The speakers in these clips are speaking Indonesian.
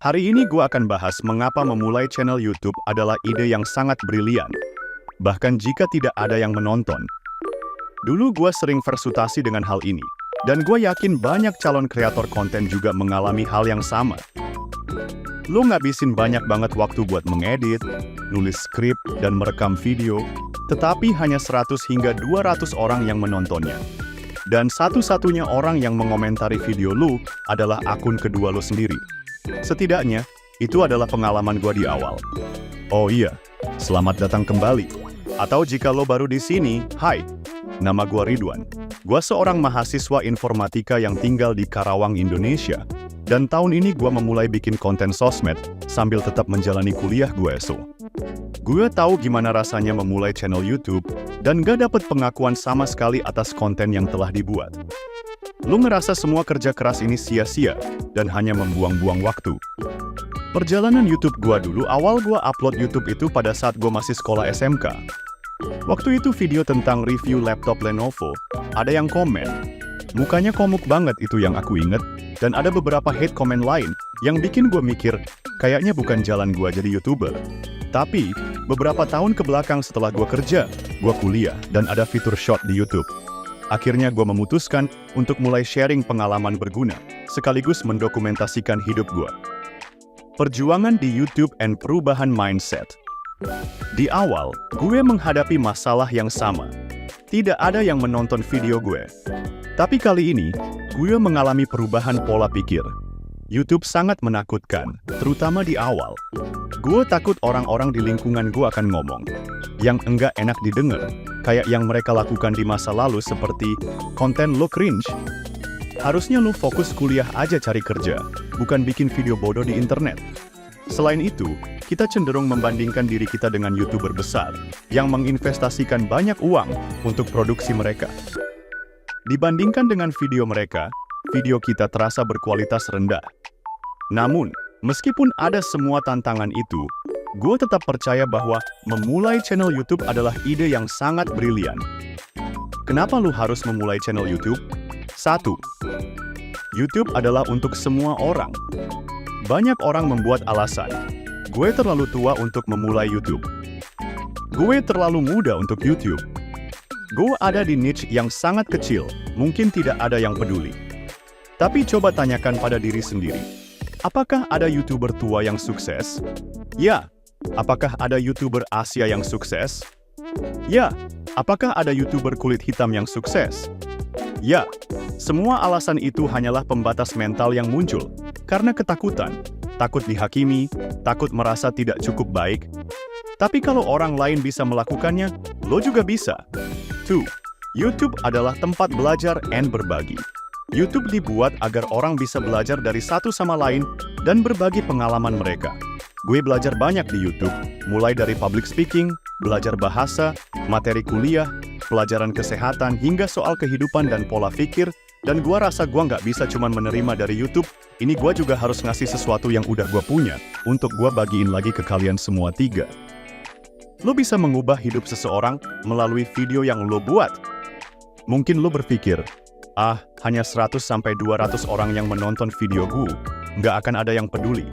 Hari ini gue akan bahas mengapa memulai channel YouTube adalah ide yang sangat brilian, bahkan jika tidak ada yang menonton. Dulu gue sering frustasi dengan hal ini, dan gue yakin banyak calon kreator konten juga mengalami hal yang sama. Lo ngabisin banyak banget waktu buat mengedit, nulis skrip, dan merekam video, tetapi hanya 100 hingga 200 orang yang menontonnya. Dan satu-satunya orang yang mengomentari video lo adalah akun kedua lo sendiri. Setidaknya, itu adalah pengalaman gua di awal. Oh iya, selamat datang kembali. Atau jika lo baru di sini, hai, nama gua Ridwan. Gua seorang mahasiswa informatika yang tinggal di Karawang, Indonesia. Dan tahun ini gua memulai bikin konten sosmed sambil tetap menjalani kuliah gue esok. Gue tahu gimana rasanya memulai channel YouTube dan gak dapet pengakuan sama sekali atas konten yang telah dibuat. Lu ngerasa semua kerja keras ini sia-sia dan hanya membuang-buang waktu. Perjalanan YouTube gua dulu, awal gua upload YouTube itu pada saat gua masih sekolah SMK. Waktu itu video tentang review laptop Lenovo, ada yang komen. Mukanya komuk banget itu yang aku inget, dan ada beberapa hate comment lain yang bikin gua mikir, kayaknya bukan jalan gua jadi YouTuber. Tapi, beberapa tahun ke belakang setelah gua kerja, gua kuliah, dan ada fitur short di YouTube. Akhirnya gue memutuskan untuk mulai sharing pengalaman berguna, sekaligus mendokumentasikan hidup gue. Perjuangan di YouTube and perubahan mindset. Di awal, gue menghadapi masalah yang sama. Tidak ada yang menonton video gue. Tapi kali ini, gue mengalami perubahan pola pikir. YouTube sangat menakutkan, terutama di awal. Gue takut orang-orang di lingkungan gue akan ngomong yang enggak enak didengar, kayak yang mereka lakukan di masa lalu seperti konten lo cringe. Harusnya lo fokus kuliah aja cari kerja, bukan bikin video bodoh di internet. Selain itu, kita cenderung membandingkan diri kita dengan YouTuber besar yang menginvestasikan banyak uang untuk produksi mereka. Dibandingkan dengan video mereka, video kita terasa berkualitas rendah. Namun, meskipun ada semua tantangan itu, gue tetap percaya bahwa memulai channel YouTube adalah ide yang sangat brilian. Kenapa lu harus memulai channel YouTube? 1. YouTube adalah untuk semua orang. Banyak orang membuat alasan. Gue terlalu tua untuk memulai YouTube. Gue terlalu muda untuk YouTube. Gue ada di niche yang sangat kecil, mungkin tidak ada yang peduli. Tapi coba tanyakan pada diri sendiri. Apakah ada YouTuber tua yang sukses? Ya. Apakah ada YouTuber Asia yang sukses? Ya. Apakah ada YouTuber kulit hitam yang sukses? Ya. Semua alasan itu hanyalah pembatas mental yang muncul karena ketakutan, takut dihakimi, takut merasa tidak cukup baik. Tapi kalau orang lain bisa melakukannya, lo juga bisa. 2. YouTube adalah tempat belajar and berbagi. YouTube dibuat agar orang bisa belajar dari satu sama lain dan berbagi pengalaman mereka. Gue belajar banyak di YouTube, mulai dari public speaking, belajar bahasa, materi kuliah, pelajaran kesehatan, hingga soal kehidupan dan pola pikir, dan gue rasa gue nggak bisa cuma menerima dari YouTube, ini gue juga harus ngasih sesuatu yang udah gue punya, untuk gue bagiin lagi ke kalian semua 3. Lo bisa mengubah hidup seseorang melalui video yang lo buat. Mungkin lo berpikir, hanya 100-200 orang yang menonton video gue, nggak akan ada yang peduli.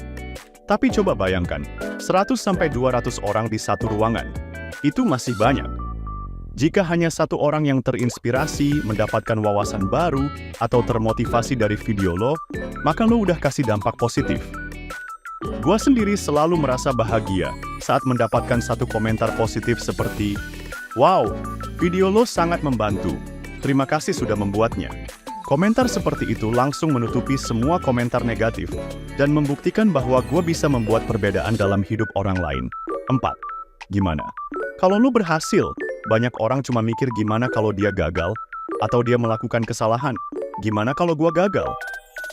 Tapi coba bayangkan, 100-200 orang di satu ruangan. Itu masih banyak. Jika hanya satu orang yang terinspirasi, mendapatkan wawasan baru, atau termotivasi dari video lo, maka lo udah kasih dampak positif. Gua sendiri selalu merasa bahagia saat mendapatkan satu komentar positif seperti, "Wow, video lo sangat membantu. Terima kasih sudah membuatnya." Komentar seperti itu langsung menutupi semua komentar negatif dan membuktikan bahwa gue bisa membuat perbedaan dalam hidup orang lain. 4. Gimana? Kalau lu berhasil, banyak orang cuma mikir gimana kalau dia gagal atau dia melakukan kesalahan. Gimana kalau gue gagal?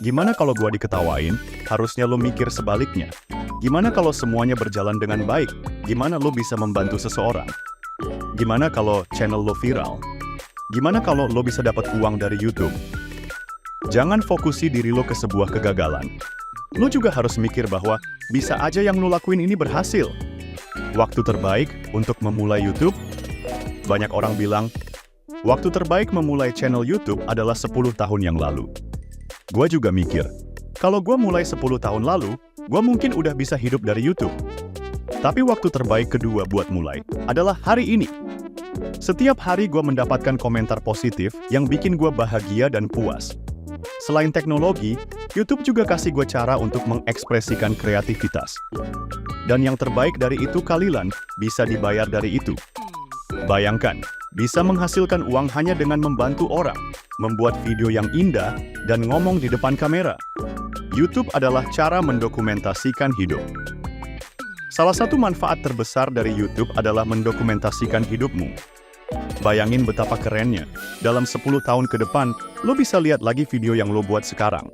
Gimana kalau gue diketawain? Harusnya lu mikir sebaliknya. Gimana kalau semuanya berjalan dengan baik? Gimana lu bisa membantu seseorang? Gimana kalau channel lo viral? Gimana kalau lo bisa dapat uang dari YouTube? Jangan fokusi diri lo ke sebuah kegagalan. Lo juga harus mikir bahwa bisa aja yang lo lakuin ini berhasil. Waktu terbaik untuk memulai YouTube? Banyak orang bilang, waktu terbaik memulai channel YouTube adalah 10 tahun yang lalu. Gue juga mikir, kalau gue mulai 10 tahun lalu, gue mungkin udah bisa hidup dari YouTube. Tapi waktu terbaik kedua buat mulai adalah hari ini. Setiap hari gue mendapatkan komentar positif yang bikin gue bahagia dan puas. Selain teknologi, YouTube juga kasih gue cara untuk mengekspresikan kreativitas. Dan yang terbaik dari itu kalian bisa dibayar dari itu. Bayangkan, bisa menghasilkan uang hanya dengan membantu orang, membuat video yang indah, dan ngomong di depan kamera. YouTube adalah cara mendokumentasikan hidup. Salah satu manfaat terbesar dari YouTube adalah mendokumentasikan hidupmu. Bayangin betapa kerennya, dalam 10 tahun ke depan, lo bisa lihat lagi video yang lo buat sekarang.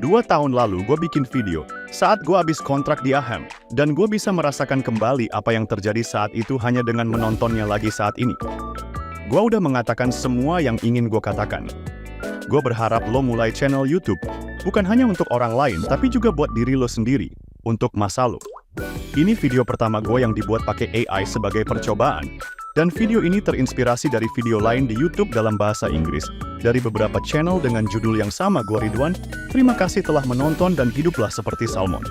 2 tahun lalu gue bikin video saat gue habis kontrak di AHM, dan gue bisa merasakan kembali apa yang terjadi saat itu hanya dengan menontonnya lagi saat ini. Gue udah mengatakan semua yang ingin gue katakan. Gue berharap lo mulai channel YouTube, bukan hanya untuk orang lain, tapi juga buat diri lo sendiri, untuk masa lo. Ini video pertama gue yang dibuat pakai AI sebagai percobaan, dan video ini terinspirasi dari video lain di YouTube dalam bahasa Inggris, dari beberapa channel dengan judul yang sama. Gue Ridwan, terima kasih telah menonton dan hiduplah seperti Salmon.